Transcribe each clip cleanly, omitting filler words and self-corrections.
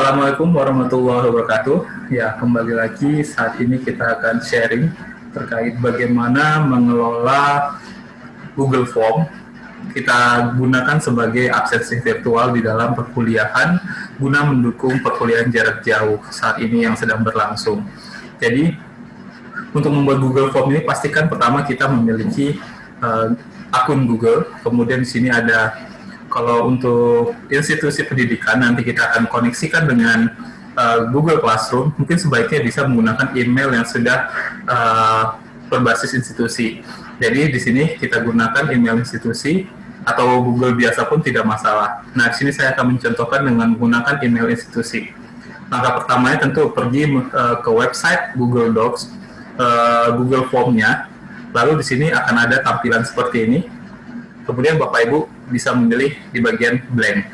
Assalamualaikum warahmatullahi wabarakatuh. Ya, kembali lagi saat ini kita akan sharing terkait bagaimana mengelola Google Form. Kita gunakan sebagai absensi virtual di dalam perkuliahan guna mendukung perkuliahan jarak jauh saat ini yang sedang berlangsung. Jadi, untuk membuat Google Form ini pastikan pertama kita memiliki akun Google. Kemudian di sini ada, kalau untuk institusi pendidikan nanti kita akan koneksikan dengan Google Classroom, mungkin sebaiknya bisa menggunakan email yang sudah berbasis institusi. Jadi di sini kita gunakan email institusi atau Google biasa pun tidak masalah. Nah, di sini saya akan mencontohkan dengan menggunakan email institusi. Langkah pertamanya tentu pergi ke website Google Docs, Google Form-nya. Lalu di sini akan ada tampilan seperti ini. Kemudian Bapak Ibu bisa memilih di bagian blank.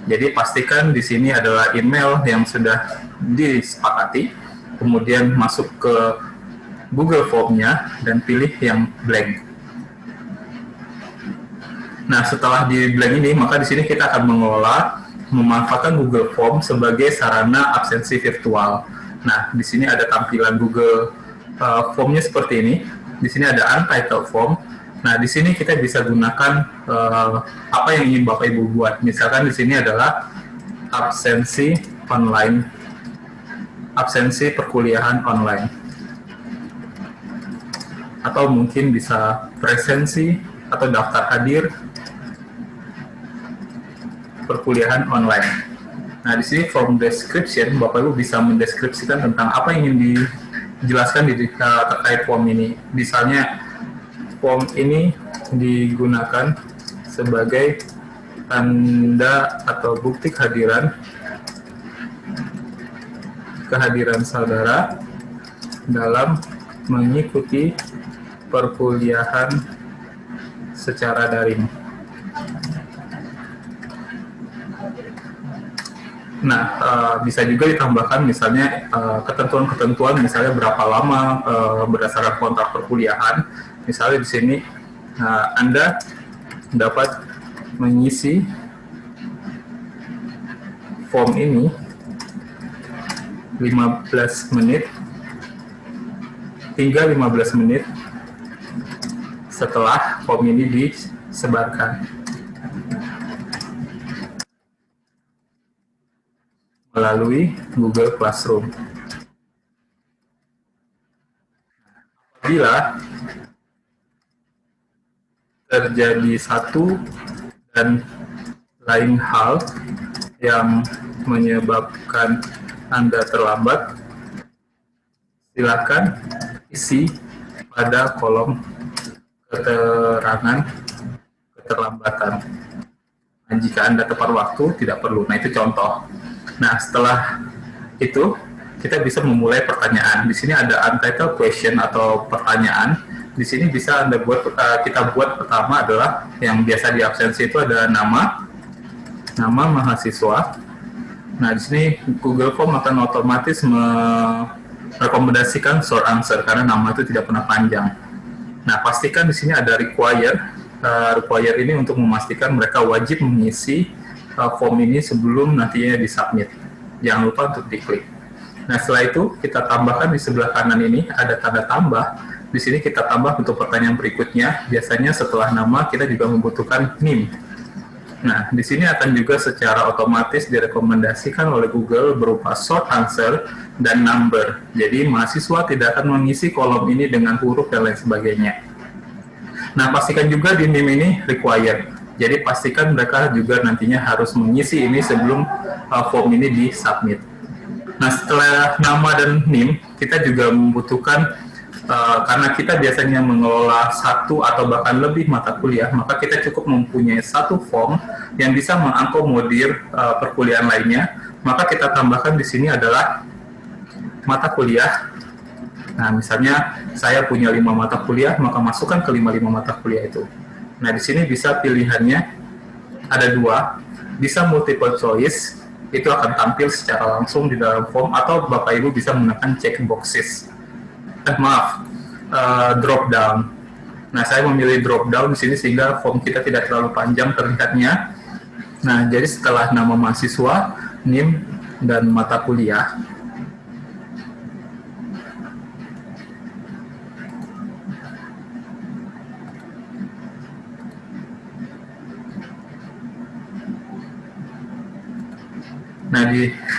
Jadi pastikan di sini adalah email yang sudah disepakati. Kemudian masuk ke Google Form-nya dan pilih yang blank. Nah, setelah di blank ini, maka di sini kita akan memanfaatkan Google Form sebagai sarana absensi virtual. Nah, di sini ada tampilan Google Form-nya seperti ini. Di sini ada untitled form. Nah, di sini kita bisa gunakan apa yang ingin Bapak Ibu buat. Misalkan di sini adalah absensi online, absensi perkuliahan online, atau mungkin bisa presensi atau daftar hadir perkuliahan online. Nah, di sini form description, Bapak Ibu bisa mendeskripsikan tentang apa yang ingin dijelaskan terkait form ini. Misalnya, form ini digunakan sebagai tanda atau bukti kehadiran saudara dalam mengikuti perkuliahan secara daring. Nah, bisa juga ditambahkan misalnya ketentuan-ketentuan, misalnya berapa lama berdasarkan kontrak perkuliahan. Misalnya di sini Anda dapat mengisi form ini 15 menit hingga 15 menit setelah form ini disebarkan melalui Google Classroom. Apabila terjadi satu dan lain hal yang menyebabkan Anda terlambat, silakan isi pada kolom keterangan keterlambatan. Dan jika Anda tepat waktu, tidak perlu. Nah, itu contoh. Nah, setelah itu kita bisa memulai pertanyaan. Di sini ada untitled question atau pertanyaan. Di sini bisa kita buat pertama adalah yang biasa di absensi itu ada nama mahasiswa. Nah, di sini Google Form akan otomatis merekomendasikan short answer karena nama itu tidak pernah panjang. Nah, pastikan di sini ada require ini untuk memastikan mereka wajib mengisi form ini sebelum nantinya disubmit. Jangan lupa untuk diklik. Nah, setelah itu kita tambahkan di sebelah kanan ini ada tanda tambah. Di sini kita tambah untuk pertanyaan berikutnya. Biasanya setelah nama kita juga membutuhkan NIM. Nah, di sini akan juga secara otomatis direkomendasikan oleh Google berupa short answer dan number. Jadi mahasiswa tidak akan mengisi kolom ini dengan huruf dan lain sebagainya. Nah, pastikan juga di NIM ini required. Jadi pastikan mereka juga nantinya harus mengisi ini sebelum form ini disubmit. Nah, setelah nama dan NIM, kita juga membutuhkan karena kita biasanya mengelola satu atau bahkan lebih mata kuliah, maka kita cukup mempunyai satu form yang bisa mengakomodir perkuliahan lainnya. Maka kita tambahkan di sini adalah mata kuliah. Nah, misalnya saya punya 5 mata kuliah, maka masukkan ke 5 mata kuliah itu. Nah, di sini bisa pilihannya ada 2, bisa multiple choice, itu akan tampil secara langsung di dalam form, atau Bapak Ibu bisa menggunakan check boxes. Drop down. Nah, saya memilih drop down di sini sehingga form kita tidak terlalu panjang terlihatnya. Nah, jadi setelah nama mahasiswa, NIM, dan mata kuliah. Nah,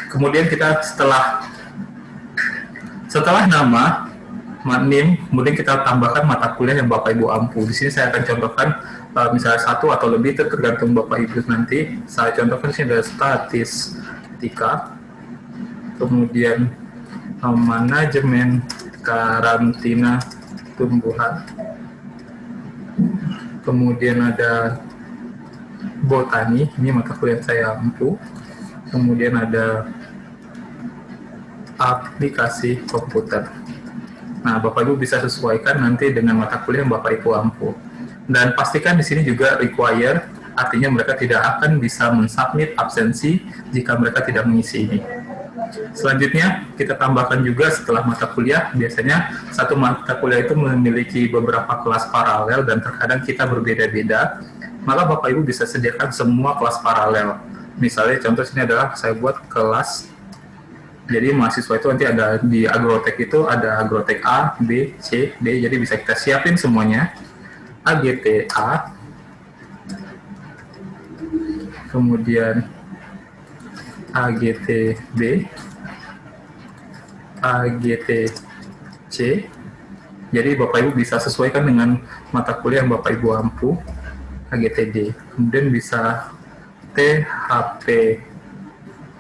kemudian kita setelah nama, NIM, kemudian kita tambahkan mata kuliah yang Bapak Ibu ampu. Di sini saya akan contohkan misalnya satu atau lebih, tergantung Bapak Ibu nanti. Saya contohkan di sini ada statistika, kemudian manajemen karantina tumbuhan, kemudian ada botani, ini mata kuliah saya ampu. Kemudian ada aplikasi komputer. Nah, Bapak Ibu bisa sesuaikan nanti dengan mata kuliah yang Bapak Ibu ampu. Dan pastikan di sini juga require, artinya mereka tidak akan bisa mensubmit absensi jika mereka tidak mengisi ini. Selanjutnya, kita tambahkan juga setelah mata kuliah, biasanya satu mata kuliah itu memiliki beberapa kelas paralel dan terkadang kita berbeda-beda, maka Bapak Ibu bisa sediakan semua kelas paralel. Misalnya contoh sini adalah saya buat kelas, jadi mahasiswa itu nanti ada di agrotek itu ada agrotek A, B, C, D, jadi bisa kita siapin semuanya. AGTA, kemudian AGTB, AGTC, jadi Bapak Ibu bisa sesuaikan dengan mata kuliah yang Bapak Ibu ampu. AGTD, kemudian bisa THP,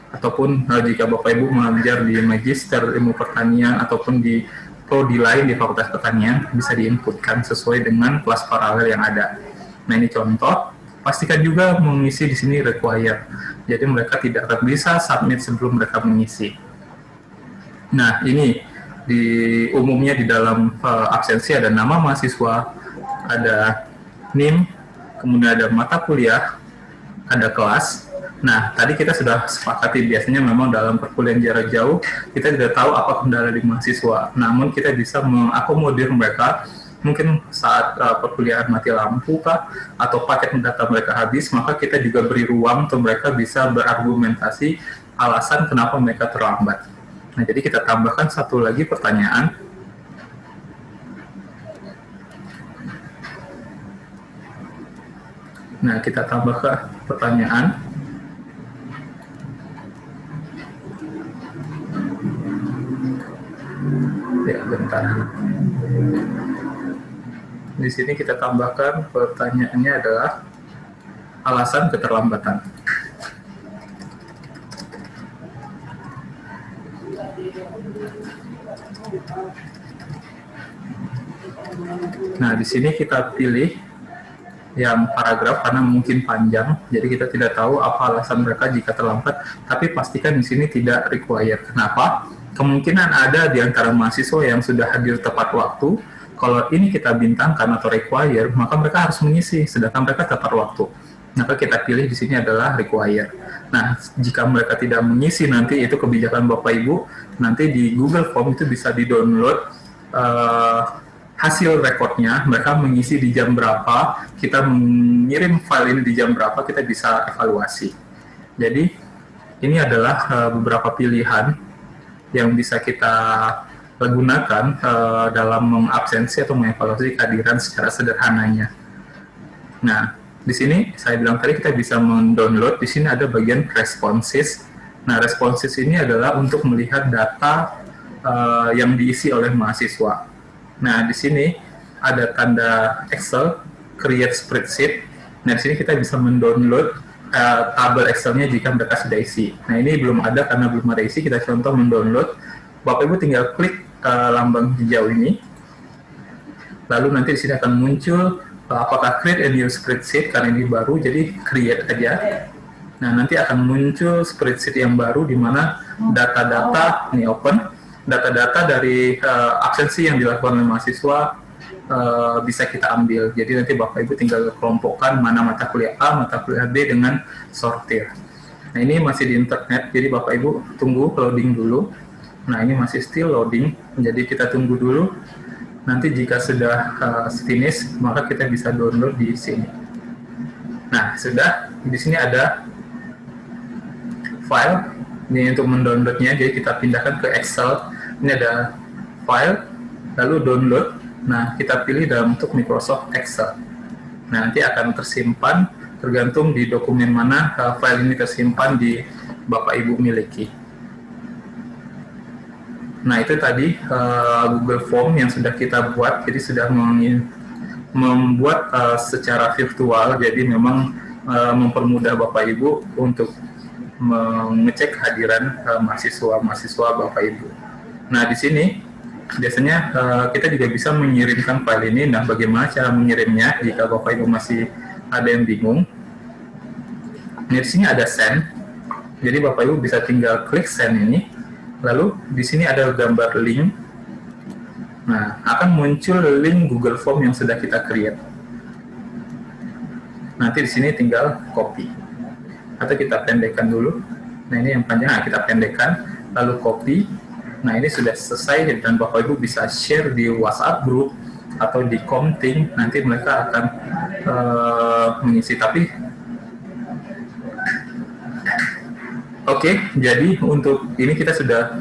ataupun jika Bapak Ibu mengajar di Magister Ilmu Pertanian ataupun di prodi lain di Fakultas Pertanian, bisa diinputkan sesuai dengan kelas paralel yang ada. Nah, ini contoh. Pastikan juga mengisi di sini require. Jadi mereka tidak akan bisa submit sebelum mereka mengisi. Nah, ini umumnya di dalam absensi ada nama mahasiswa, ada NIM, kemudian ada mata kuliah, ada kelas. Nah, tadi kita sudah sepakati biasanya memang dalam perkuliahan jarak jauh kita tidak tahu apa kendala di mahasiswa. Namun kita bisa mengakomodir mereka mungkin saat perkuliahan mati lampu kah, atau paket data mereka habis, maka kita juga beri ruang untuk mereka bisa berargumentasi alasan kenapa mereka terlambat. Nah, jadi kita tambahkan satu lagi pertanyaan. Nah, kita tambahkan pertanyaan. Ya, bentar. Di sini kita tambahkan pertanyaannya adalah alasan keterlambatan. Nah, di sini kita pilih yang paragraf karena mungkin panjang, jadi kita tidak tahu apa alasan mereka jika terlambat, tapi pastikan di sini tidak require. Kenapa? Kemungkinan ada di antara mahasiswa yang sudah hadir tepat waktu. Kalau ini kita bintangkan atau require, maka mereka harus mengisi, sedangkan mereka tepat waktu. Maka kita pilih di sini adalah require. Nah, jika mereka tidak mengisi, nanti itu kebijakan Bapak Ibu, nanti di Google Form itu bisa di-download hasil rekodnya, mereka mengisi di jam berapa, kita mengirim file ini di jam berapa, kita bisa evaluasi. Jadi, ini adalah beberapa pilihan yang bisa kita gunakan dalam mengabsensi atau mengevaluasi kehadiran secara sederhananya. Nah, di sini saya bilang tadi kita bisa mendownload, di sini ada bagian responses. Nah, responses ini adalah untuk melihat data yang diisi oleh mahasiswa. Nah, di sini ada tanda Excel, create spreadsheet. Nah, di sini kita bisa mendownload tabel Excel-nya jika mereka sudah isi. Nah, ini belum ada karena belum ada isi, kita contoh mendownload. Bapak Ibu tinggal klik lambang hijau ini. Lalu nanti di sini akan muncul apakah create a new spreadsheet, karena ini baru, jadi create aja. Nah, nanti akan muncul spreadsheet yang baru di mana data-data, ini open, data-data dari absensi yang dilakukan oleh mahasiswa bisa kita ambil. Jadi nanti Bapak Ibu tinggal kelompokkan mana mata kuliah A, mata kuliah B dengan sortir. Nah, ini masih di internet, jadi Bapak Ibu tunggu loading dulu. Nah, ini masih still loading, jadi kita tunggu dulu. Nanti jika sudah finish, maka kita bisa download di sini. Nah, sudah. Di sini ada file. Ini untuk mendownloadnya, jadi kita pindahkan ke Excel. Ini ada file, lalu download. Nah, kita pilih dalam bentuk Microsoft Excel. Nah, nanti akan tersimpan tergantung di dokumen mana file ini tersimpan di Bapak Ibu miliki. Nah, itu tadi Google Form yang sudah kita buat, jadi sudah membuat secara virtual, jadi memang mempermudah Bapak Ibu untuk mengecek kehadiran mahasiswa Bapak Ibu. Nah, di sini biasanya kita juga bisa mengirimkan file ini. Nah, bagaimana cara mengirimnya jika Bapak Ibu masih ada yang bingung? Nah, di sini ada send. Jadi Bapak Ibu bisa tinggal klik send ini. Lalu di sini ada gambar link. Nah, akan muncul link Google Form yang sudah kita create. Nanti di sini tinggal copy. Atau kita pendekkan dulu. Nah, ini yang panjang, kita pendekkan, lalu copy. Nah, ini sudah selesai dan Bapak Ibu bisa share di WhatsApp group atau di Comting. Nanti mereka akan mengisi. Tapi Oke, jadi untuk ini kita sudah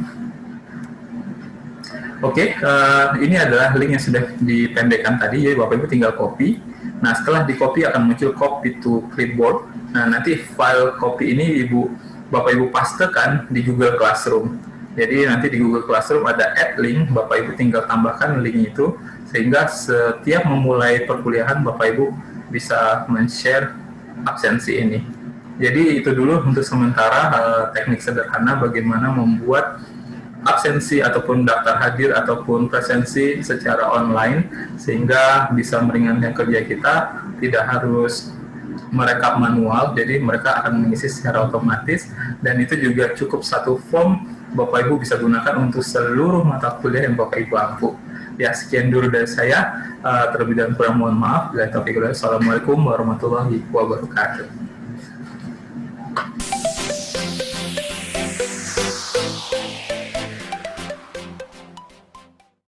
ini adalah link yang sudah dipendekkan tadi, jadi Bapak Ibu tinggal copy. Nah, setelah di copy akan muncul copy to clipboard. Nah, nanti file copy ini Bapak Ibu pastekan di Google Classroom. Jadi nanti di Google Classroom ada add link, Bapak Ibu tinggal tambahkan link itu, sehingga setiap memulai perkuliahan Bapak Ibu bisa men-share absensi ini. Jadi itu dulu untuk sementara teknik sederhana bagaimana membuat absensi ataupun daftar hadir ataupun presensi secara online sehingga bisa meringankan kerja kita, tidak harus merekap manual, jadi mereka akan mengisi secara otomatis dan itu juga cukup satu form Bapak Ibu bisa gunakan untuk seluruh mata kuliah yang Bapak Ibu ampu. Ya, sekian dulu dari saya, terlebih dan kurang mohon maaf. Assalamualaikum warahmatullahi wabarakatuh.